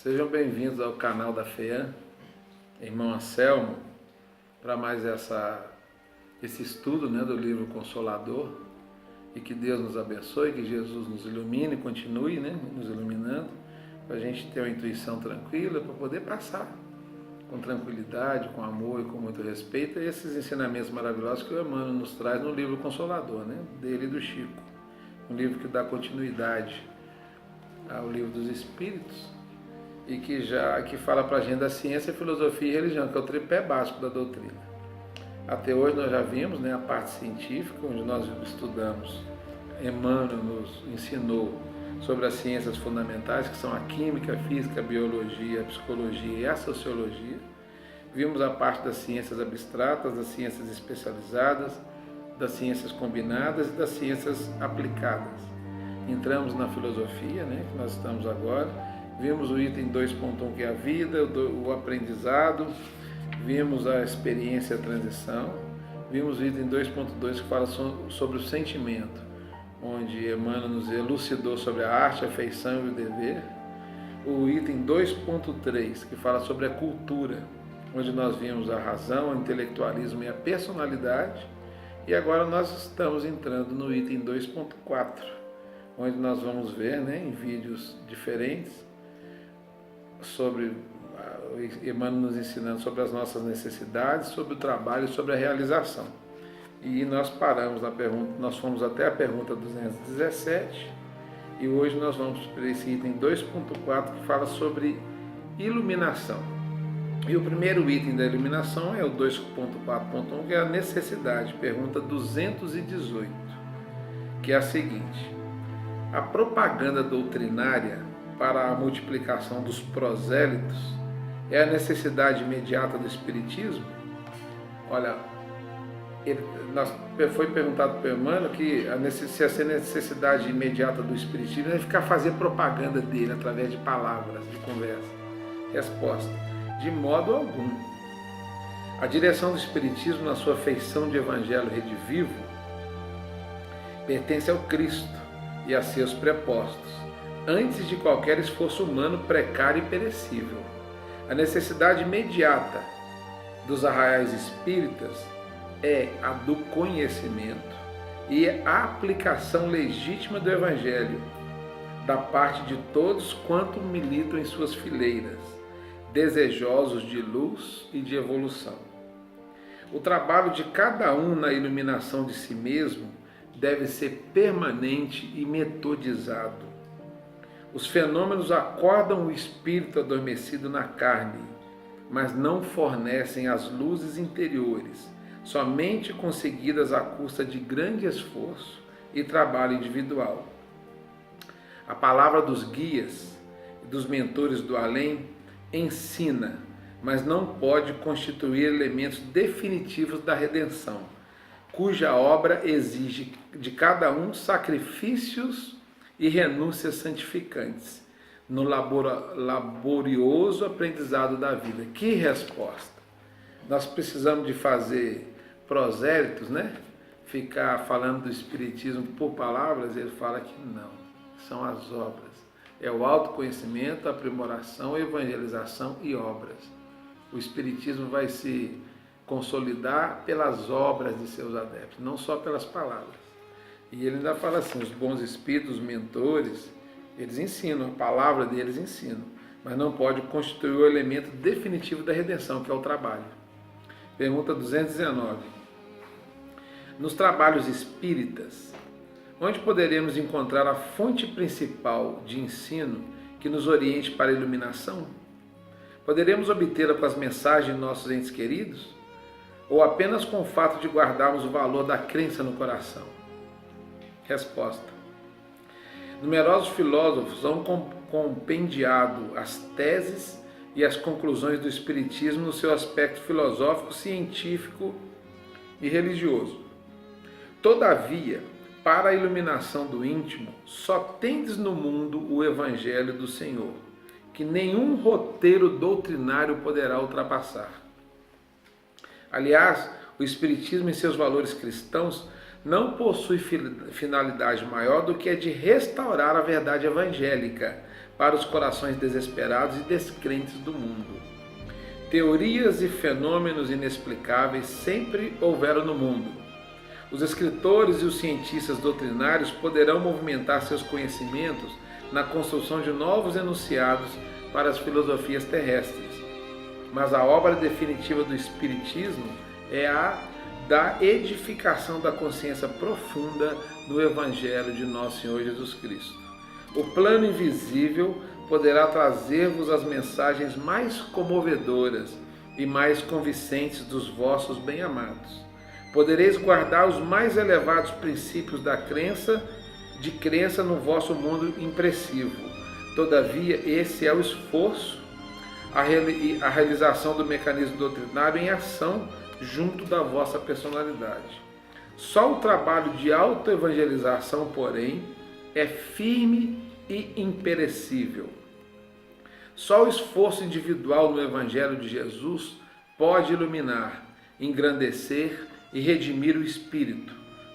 Sejam bem-vindos ao canal da FEAM, irmão Anselmo, para mais esse estudo do livro Consolador, e que Deus nos abençoe, que Jesus nos ilumine, continue nos iluminando, para a gente ter uma intuição tranquila, para poder passar com tranquilidade, com amor e com muito respeito esses ensinamentos maravilhosos que o Emmanuel nos traz no livro Consolador, dele e do Chico, um livro que dá continuidade ao livro dos Espíritos, e que fala para a gente da ciência, filosofia e religião, que é o tripé básico da doutrina. Até hoje nós já vimos a parte científica, onde nós estudamos. Emmanuel nos ensinou sobre as ciências fundamentais, que são a química, a física, a biologia, a psicologia e a sociologia. Vimos a parte das ciências abstratas, das ciências especializadas, das ciências combinadas e das ciências aplicadas. Entramos na filosofia, que nós estamos agora. Vimos o item 2.1, que é a vida, o aprendizado, vimos a experiência e a transição, vimos o item 2.2, que fala sobre o sentimento, onde Emmanuel nos elucidou sobre a arte, a afeição e o dever. O item 2.3, que fala sobre a cultura, onde nós vimos a razão, o intelectualismo e a personalidade. E agora nós estamos entrando no item 2.4, onde nós vamos ver em vídeos diferentes, sobre Emmanuel nos ensinando sobre as nossas necessidades, sobre o trabalho e sobre a realização. E nós paramos na pergunta, nós fomos até a pergunta 217, e hoje nós vamos para esse item 2.4, que fala sobre iluminação. E o primeiro item da iluminação é o 2.4.1, que é a necessidade, pergunta 218, que é a seguinte: a propaganda doutrinária para a multiplicação dos prosélitos é a necessidade imediata do Espiritismo? Olha, foi perguntado para o Emmanuel que se essa necessidade imediata do Espiritismo é ficar fazer propaganda dele através de palavras, de conversa. Resposta: de modo algum. A direção do Espiritismo, na sua feição de Evangelho redivivo, pertence ao Cristo e a seus prepostos, antes de qualquer esforço humano precário e perecível. A necessidade imediata dos arraiais espíritas é a do conhecimento e a aplicação legítima do Evangelho da parte de todos quanto militam em suas fileiras, desejosos de luz e de evolução. O trabalho de cada um na iluminação de si mesmo deve ser permanente e metodizado. Os fenômenos acordam o espírito adormecido na carne, mas não fornecem as luzes interiores, somente conseguidas à custa de grande esforço e trabalho individual. A palavra dos guias e dos mentores do além ensina, mas não pode constituir elementos definitivos da redenção, cuja obra exige de cada um sacrifícios e renúncias santificantes no laborioso aprendizado da vida. Que resposta! Nós precisamos de fazer prosélitos, ficar falando do Espiritismo por palavras? Ele fala que não, são as obras. É o autoconhecimento, aprimoração, evangelização e obras. O Espiritismo vai se consolidar pelas obras de seus adeptos, não só pelas palavras. E ele ainda fala assim: os bons espíritos, os mentores, eles ensinam, a palavra deles ensina, mas não pode constituir o elemento definitivo da redenção, que é o trabalho. Pergunta 219. Nos trabalhos espíritas, onde poderemos encontrar a fonte principal de ensino que nos oriente para a iluminação? Poderemos obtê-la com as mensagens de nossos entes queridos? Ou apenas com o fato de guardarmos o valor da crença no coração? Resposta: numerosos filósofos han compendiado as teses e as conclusões do Espiritismo no seu aspecto filosófico, científico e religioso. Todavia, para a iluminação do íntimo, só tendes no mundo o Evangelho do Senhor, que nenhum roteiro doutrinário poderá ultrapassar. Aliás, o Espiritismo, em seus valores cristãos, não possui finalidade maior do que a de restaurar a verdade evangélica para os corações desesperados e descrentes do mundo. Teorias e fenômenos inexplicáveis sempre houveram no mundo. Os escritores e os cientistas doutrinários poderão movimentar seus conhecimentos na construção de novos enunciados para as filosofias terrestres. Mas a obra definitiva do Espiritismo é a da edificação da consciência profunda no Evangelho de Nosso Senhor Jesus Cristo. O plano invisível poderá trazer-vos as mensagens mais comovedoras e mais convincentes dos vossos bem-amados. Podereis guardar os mais elevados princípios de crença no vosso mundo impressivo. Todavia, esse é o esforço, a realização do mecanismo doutrinário em ação junto da vossa personalidade. Só o trabalho de autoevangelização, porém, é firme e imperecível. Só o esforço individual no Evangelho de Jesus pode iluminar, engrandecer e redimir o espírito,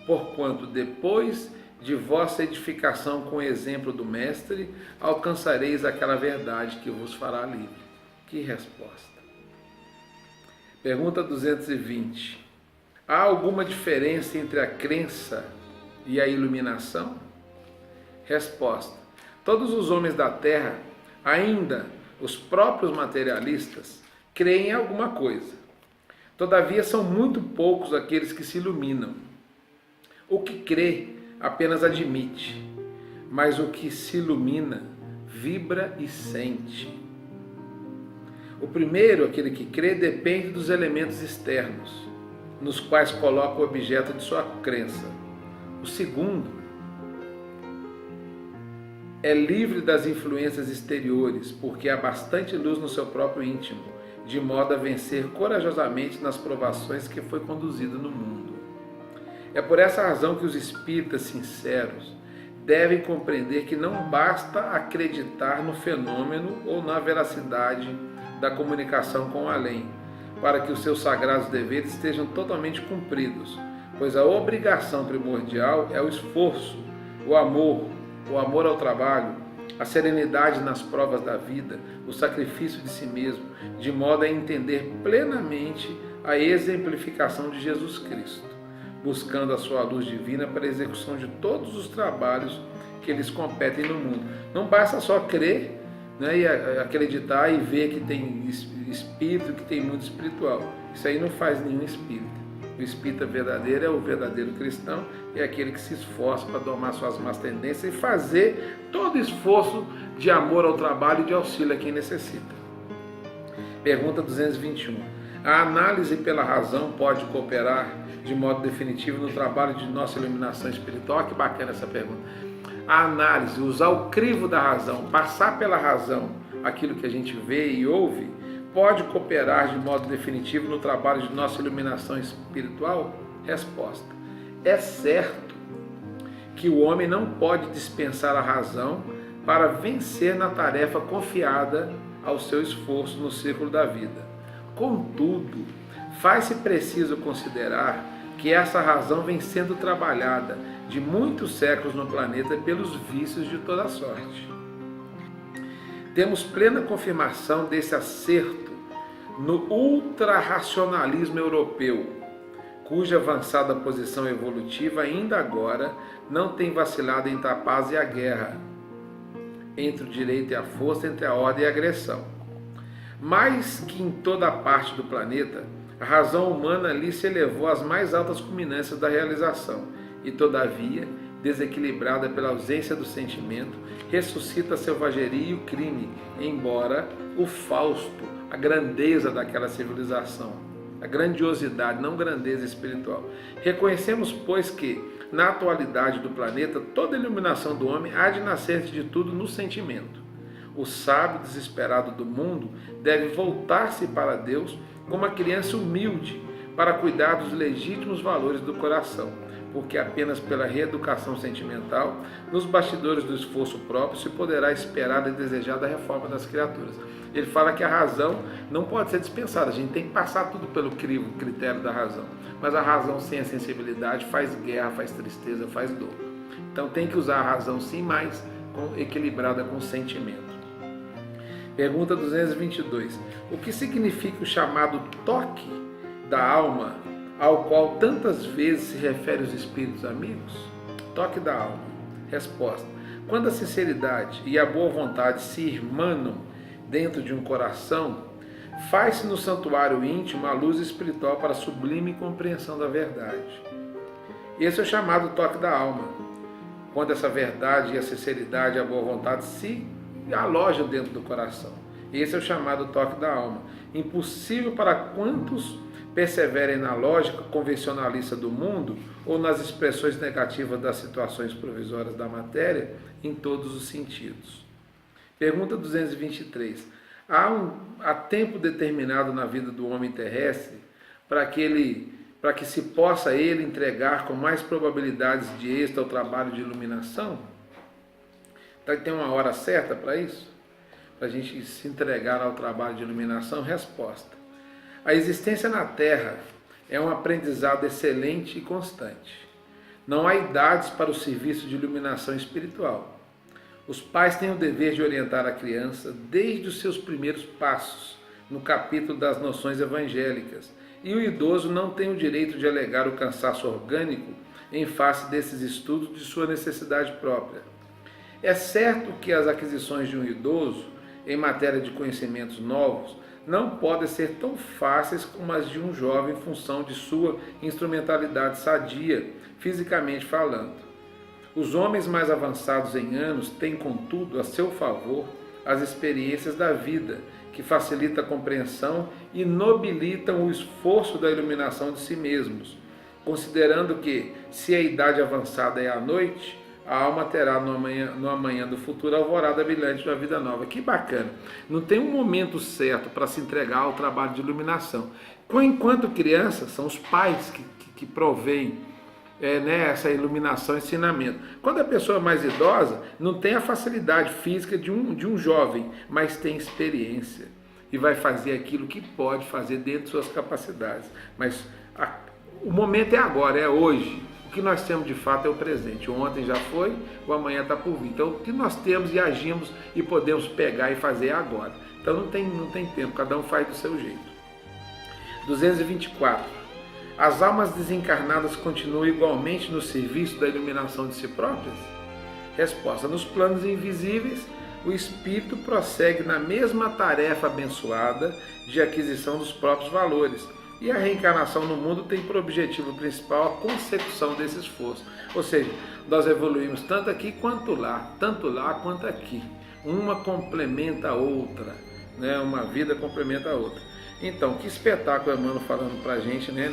porquanto depois de vossa edificação com o exemplo do Mestre, alcançareis aquela verdade que vos fará livre. Que resposta! Pergunta 220. Há alguma diferença entre a crença e a iluminação? Resposta. Todos os homens da Terra, ainda os próprios materialistas, creem em alguma coisa. Todavia, são muito poucos aqueles que se iluminam. O que crê apenas admite, mas o que se ilumina vibra e sente. O primeiro, aquele que crê, depende dos elementos externos, nos quais coloca o objeto de sua crença. O segundo é livre das influências exteriores, porque há bastante luz no seu próprio íntimo, de modo a vencer corajosamente nas provações que foi conduzido no mundo. É por essa razão que os espíritas sinceros devem compreender que não basta acreditar no fenômeno ou na veracidade da comunicação com o além, para que os seus sagrados deveres estejam totalmente cumpridos, pois a obrigação primordial é o esforço, o amor ao trabalho, a serenidade nas provas da vida, o sacrifício de si mesmo, de modo a entender plenamente a exemplificação de Jesus Cristo, buscando a sua luz divina para a execução de todos os trabalhos que lhes competem no mundo. Não basta só crer, né, e acreditar e ver que tem espírito, que tem mundo espiritual. Isso aí não faz nenhum espírita. O espírita verdadeiro é o verdadeiro cristão, é aquele que se esforça para domar suas más tendências e fazer todo esforço de amor ao trabalho e de auxílio a quem necessita. Pergunta 221. A análise pela razão pode cooperar de modo definitivo no trabalho de nossa iluminação espiritual? Que bacana essa pergunta. A análise, usar o crivo da razão, passar pela razão aquilo que a gente vê e ouve, pode cooperar de modo definitivo no trabalho de nossa iluminação espiritual? Resposta. É certo que o homem não pode dispensar a razão para vencer na tarefa confiada ao seu esforço no círculo da vida. Contudo, faz-se preciso considerar que essa razão vem sendo trabalhada de muitos séculos no planeta pelos vícios de toda sorte. Temos plena confirmação desse acerto no ultrarracionalismo europeu, cuja avançada posição evolutiva ainda agora não tem vacilado entre a paz e a guerra, entre o direito e a força, entre a ordem e a agressão. Mais que em toda parte do planeta, a razão humana ali se elevou às mais altas culminâncias da realização e, todavia, desequilibrada pela ausência do sentimento, ressuscita a selvageria e o crime, embora o Fausto, a grandeza daquela civilização, a grandiosidade, não grandeza espiritual. Reconhecemos, pois, que, na atualidade do planeta, toda a iluminação do homem há de nascer de tudo no sentimento. O sábio desesperado do mundo deve voltar-se para Deus como uma criança humilde para cuidar dos legítimos valores do coração, porque apenas pela reeducação sentimental, nos bastidores do esforço próprio, se poderá esperar e desejar a reforma das criaturas. Ele fala que a razão não pode ser dispensada, a gente tem que passar tudo pelo critério da razão, mas a razão sem a sensibilidade faz guerra, faz tristeza, faz dor. Então tem que usar a razão sim, mas equilibrada com o sentimento. Pergunta 222. O que significa o chamado toque da alma, ao qual tantas vezes se refere os espíritos amigos? Toque da alma. Resposta. Quando a sinceridade e a boa vontade se irmanam dentro de um coração, faz-se no santuário íntimo a luz espiritual para a sublime compreensão da verdade. Esse é o chamado toque da alma. Quando essa verdade e a sinceridade e a boa vontade se alojam dentro do coração. Esse é o chamado toque da alma. Impossível para quantos perseverem na lógica convencionalista do mundo ou nas expressões negativas das situações provisórias da matéria em todos os sentidos. Pergunta 223. Há tempo determinado na vida do homem terrestre para que se possa ele entregar com mais probabilidades de êxito ao trabalho de iluminação? Tem uma hora certa para isso? Para a gente se entregar ao trabalho de iluminação? Resposta. A existência na Terra é um aprendizado excelente e constante. Não há idades para o serviço de iluminação espiritual. Os pais têm o dever de orientar a criança desde os seus primeiros passos, no capítulo das noções evangélicas, e o idoso não tem o direito de alegar o cansaço orgânico em face desses estudos de sua necessidade própria. É certo que as aquisições de um idoso, em matéria de conhecimentos novos, não podem ser tão fáceis como as de um jovem em função de sua instrumentalidade sadia, fisicamente falando. Os homens mais avançados em anos têm, contudo, a seu favor as experiências da vida, que facilita a compreensão e nobilitam o esforço da iluminação de si mesmos, considerando que, se a idade avançada é à noite, a alma terá no amanhã do futuro a alvorada brilhante de uma vida nova. Que bacana! Não tem um momento certo para se entregar ao trabalho de iluminação. Enquanto criança, são os pais que provêm essa iluminação e ensinamento. Quando a pessoa é mais idosa, não tem a facilidade física de um jovem, mas tem experiência e vai fazer aquilo que pode fazer dentro de suas capacidades. Mas o momento é agora, é hoje. O que nós temos de fato é o presente. O ontem já foi, o amanhã está por vir. Então o que nós temos e agimos e podemos pegar e fazer é agora. Então não tem tempo, cada um faz do seu jeito. 224. As almas desencarnadas continuam igualmente no serviço da iluminação de si próprias? Resposta. Nos planos invisíveis, o espírito prossegue na mesma tarefa abençoada de aquisição dos próprios valores. E a reencarnação no mundo tem por objetivo principal a consecução desse esforço. Ou seja, nós evoluímos tanto aqui quanto lá, tanto lá quanto aqui. Uma complementa a outra, né? Uma vida complementa a outra. Então, que espetáculo Emmanuel falando para a gente, né?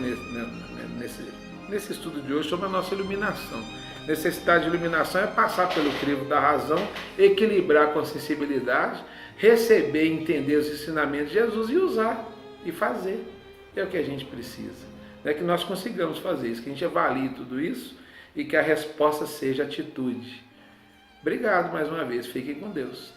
nesse estudo de hoje sobre a nossa iluminação. Necessidade de iluminação é passar pelo crivo da razão, equilibrar com a sensibilidade, receber e entender os ensinamentos de Jesus e usar e fazer. É o que a gente precisa. É que nós consigamos fazer isso, que a gente avalie tudo isso e que a resposta seja atitude. Obrigado mais uma vez. Fiquem com Deus.